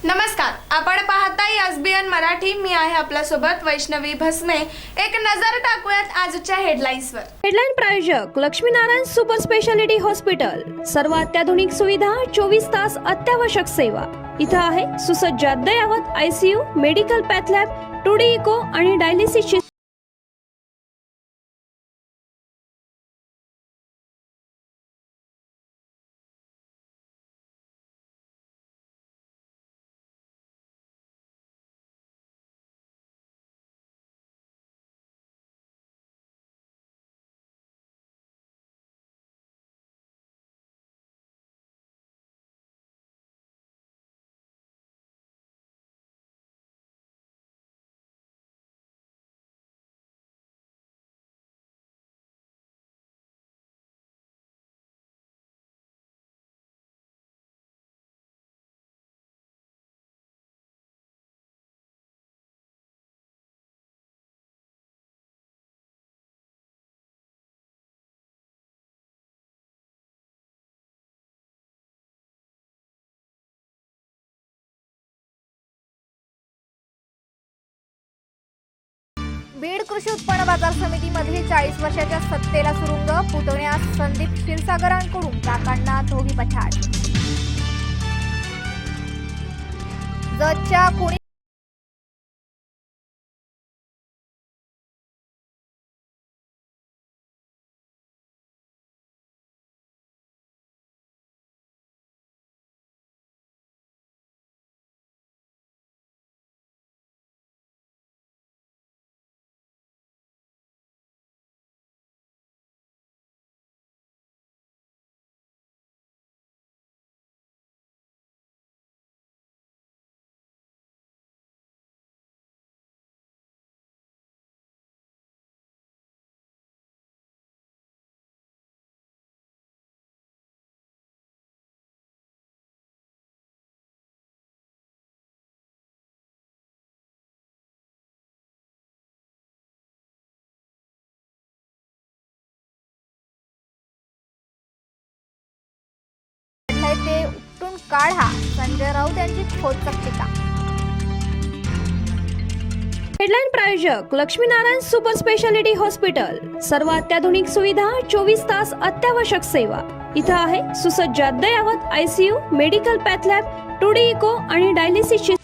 नमस्कार, आपण पाहताय एसबीएन मराठी. मी आहे आपल्यासोबत वैष्णवी भस्मे. एक नजर टाकूयात आजच्या हेडलाईन्सवर. हेडलाईन प्रायोजक लक्ष्मीनारायण सुपर स्पेशालिटी हॉस्पिटल. सर्व अत्याधुनिक सुविधा, 24 तास अत्यावश्यक सेवा. इथं आहे सुसज्ज अद्ययावत ICU, medical path lab, 2D echo आणि डायलिसिसची बीड कृषी उत्पन्न बाजार समितीमध्ये 40 वर्षाच्या सत्तेला सुरुंग. फुटवण्यास संदीप क्षीरसागरांकडून काकांना धोबी पछाड. जतच्या कुणी ते उपटून काढा. संजय राऊत यांची खोचक टीका. हेडलाईन प्रायोजक लक्ष्मीनारायण सुपर स्पेशालिटी हॉस्पिटल. सर्व अत्याधुनिक सुविधा, 24 तास अत्यावश्यक सेवा. इथं आहे सुसज्ज अद्ययावत ICU, medical path lab, 2D echo आणि डायलिसिसची